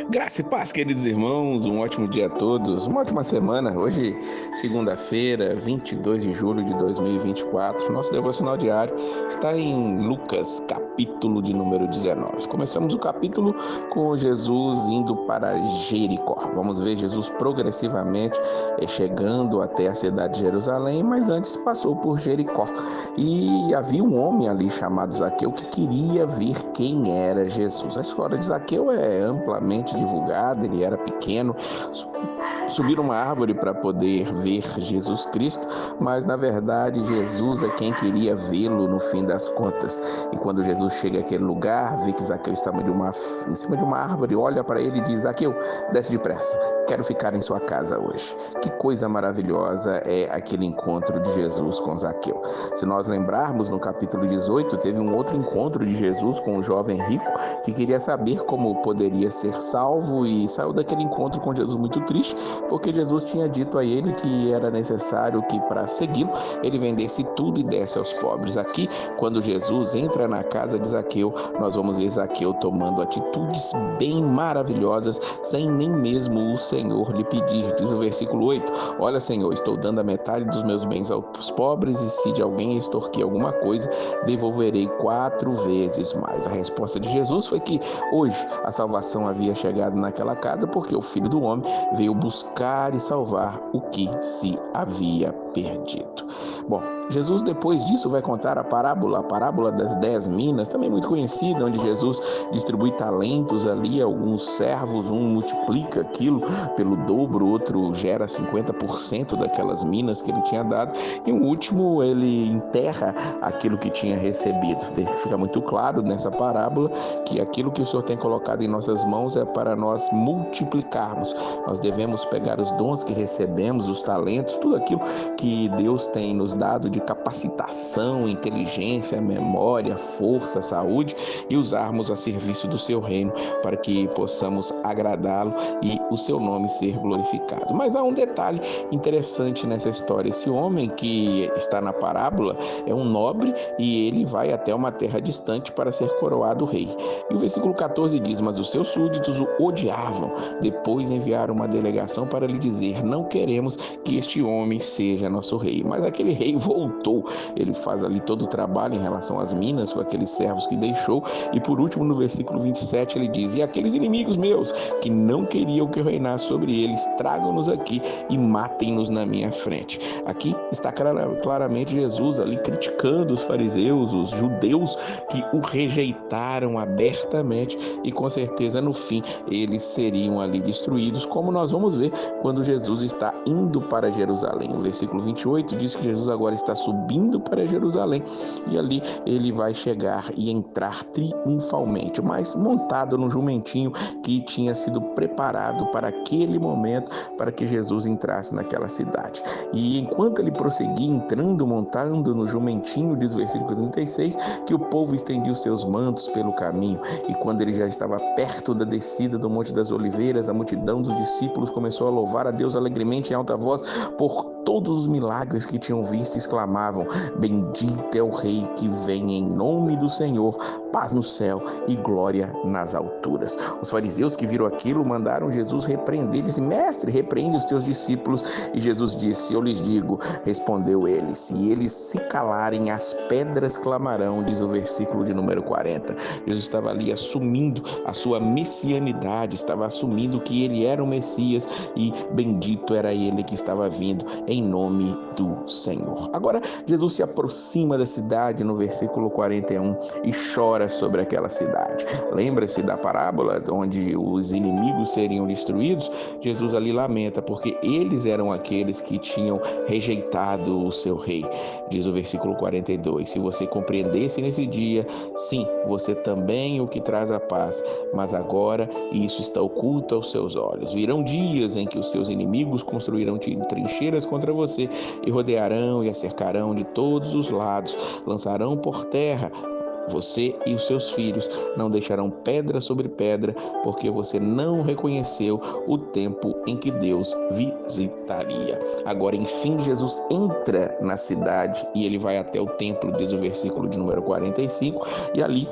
Graça e paz, queridos irmãos, um ótimo dia a todos, uma ótima semana. Hoje, segunda-feira, 22 de julho de 2024, nosso devocional diário está em Lucas, capítulo de número 19. Começamos o capítulo com Jesus indo para Jericó. Vamos ver Jesus progressivamente chegando até a cidade de Jerusalém, mas antes passou por Jericó. E havia um homem ali chamado Zaqueu que queria ver quem era Jesus. A história de Zaqueu é amplamente divulgada, ele era pequeno, subiu uma árvore para poder ver Jesus Cristo, mas na verdade Jesus é quem queria vê-lo no fim das contas. E quando Jesus chega àquele lugar, vê que Zaqueu estava em cima de uma árvore, olha para ele e diz: Zaqueu, desce depressa, quero ficar em sua casa hoje. Que coisa maravilhosa é aquele encontro de Jesus com Zaqueu. Se nós lembrarmos, no capítulo 18, teve um outro encontro de Jesus com um jovem rico que queria saber como poderia ser salvo e saiu daquele encontro com Jesus muito triste, porque Jesus tinha dito a ele que era necessário que para segui-lo ele vendesse tudo e desse aos pobres. Aqui, quando Jesus entra na casa de Zaqueu, nós vamos ver Zaqueu tomando atitudes bem maravilhosas, sem nem mesmo o Senhor lhe pedir. Diz o versículo 8: Olha, Senhor, estou dando a metade dos meus bens aos pobres, e se de alguém extorquir alguma coisa, devolverei 4 vezes mais. A resposta de Jesus foi que hoje a salvação havia chegado naquela casa, porque o Filho do Homem veio buscar e salvar o que se havia perdido. Bom, Jesus depois disso vai contar a parábola das 10 minas, também muito conhecida, onde Jesus distribui talentos ali, alguns servos, um multiplica aquilo pelo dobro, outro gera 50% daquelas minas que ele tinha dado, e o último ele enterra aquilo que tinha recebido. Fica muito claro nessa parábola que aquilo que o Senhor tem colocado em nossas mãos é para nós multiplicarmos. Nós devemos pegar os dons que recebemos, os talentos, tudo aquilo que Deus tem nos dado de capacitação, inteligência, memória, força, saúde, e usarmos a serviço do seu reino para que possamos agradá-lo e o seu nome ser glorificado. Mas há um detalhe interessante nessa história. Esse homem que está na parábola é um nobre e ele vai até uma terra distante para ser coroado rei. E o versículo 14 diz: Mas os seus súditos o odiavam. Depois enviaram uma delegação para lhe dizer: Não queremos que este homem seja nosso rei. Mas aquele rei voltou. Ele faz ali todo o trabalho em relação às minas com aqueles servos que deixou. E por último, no versículo 27, ele diz: E aqueles inimigos meus que não queriam que eu reinasse sobre eles, tragam-nos aqui e matem-nos na minha frente. Aqui está claramente Jesus ali criticando os fariseus, os judeus que o rejeitaram abertamente, e com certeza no fim eles seriam ali destruídos, como nós vamos ver quando Jesus está indo para Jerusalém. O versículo 28 diz que Jesus agora está subindo para Jerusalém e ali ele vai chegar e entrar triunfalmente, mas montado num jumentinho que tinha sido preparado para aquele momento, para que Jesus entrasse naquela cidade. E enquanto ele prosseguia entrando, montando no jumentinho, diz o versículo 36, que o povo estendia os seus mantos pelo caminho. E quando ele já estava perto da descida do Monte das Oliveiras, a multidão dos discípulos começou a louvar a Deus alegremente em alta voz por todos os milagres que tinham visto, e exclamavam: Bendito é o Rei que vem em nome do Senhor, paz no céu e glória nas alturas. Os fariseus que viram aquilo mandaram Jesus repreender, disse: Mestre, repreende os teus discípulos. E Jesus disse: Eu lhes digo, respondeu ele, se eles se calarem, as pedras clamarão, diz o versículo de número 40. Jesus estava ali assumindo a sua messianidade, estava assumindo que ele era o Messias e bendito era ele que estava vindo em nome do Senhor. Agora, Jesus se aproxima da cidade no versículo 41 e chora sobre aquela cidade. Lembra-se da parábola onde os inimigos seriam destruídos? Jesus ali lamenta porque eles eram aqueles que tinham rejeitado o seu rei. Diz o versículo 42: Se você compreendesse nesse dia, sim, você também o que traz a paz, mas agora isso está oculto aos seus olhos. Virão dias em que os seus inimigos construirão trincheiras contra você e rodearão e a cercarão de todos os lados, lançarão por terra você e os seus filhos, não deixarão pedra sobre pedra, porque você não reconheceu o tempo em que Deus visitaria. Agora, enfim, Jesus entra na cidade e ele vai até o templo, diz o versículo de número 45, e ali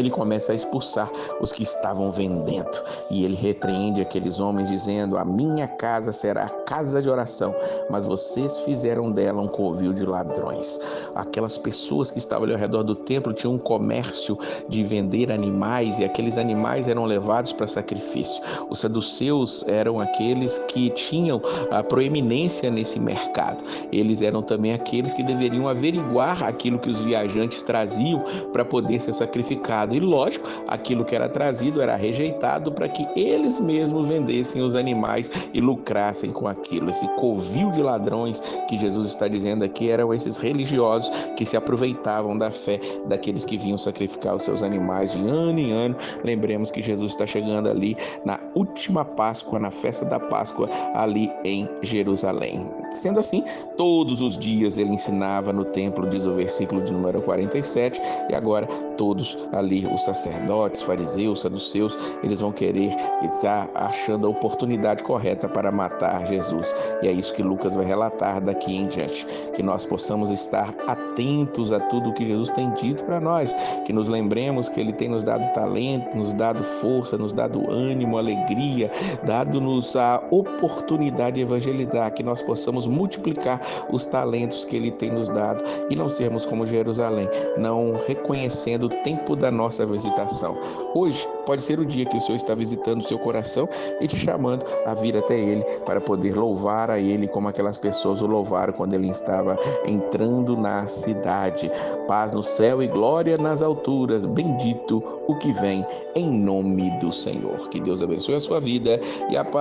ele começa a expulsar os que estavam vendendo. E ele repreende aqueles homens dizendo: a minha casa será casa de oração, mas vocês fizeram dela um covil de ladrões. Aquelas pessoas que estavam ali ao redor do templo tinham um comércio de vender animais, e aqueles animais eram levados para sacrifício. Os saduceus eram aqueles que tinham a proeminência nesse mercado. Eles eram também aqueles que deveriam averiguar aquilo que os viajantes traziam para poder ser sacrificado. E lógico, aquilo que era trazido era rejeitado para que eles mesmos vendessem os animais e lucrassem com aquilo. Esse covil de ladrões que Jesus está dizendo aqui eram esses religiosos que se aproveitavam da fé daqueles que vinham sacrificar os seus animais de ano em ano. Lembremos que Jesus está chegando ali na última Páscoa, na festa da Páscoa, ali em Jerusalém. Sendo assim, todos os dias ele ensinava no templo, diz o versículo de número 47, e agora todos ali, os sacerdotes, fariseus, saduceus, eles vão querer estar achando a oportunidade correta para matar Jesus. E é isso que Lucas vai relatar daqui em diante, que nós possamos estar atentos a tudo o que Jesus tem dito para nós, que nos lembremos que ele tem nos dado talento, nos dado força, nos dado ânimo, alegria, dado-nos a oportunidade de evangelizar, que nós possamos multiplicar os talentos que ele tem nos dado e não sermos como Jerusalém, não reconhecendo o tempo da nossa visitação. Hoje pode ser o dia que o Senhor está visitando o seu coração e te chamando a vir até Ele para poder louvar a Ele como aquelas pessoas o louvaram quando Ele estava entrando na cidade. Paz no céu e glória nas alturas, bendito o que vem em nome do Senhor. Que Deus abençoe a sua vida e a paz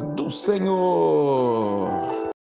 do Senhor.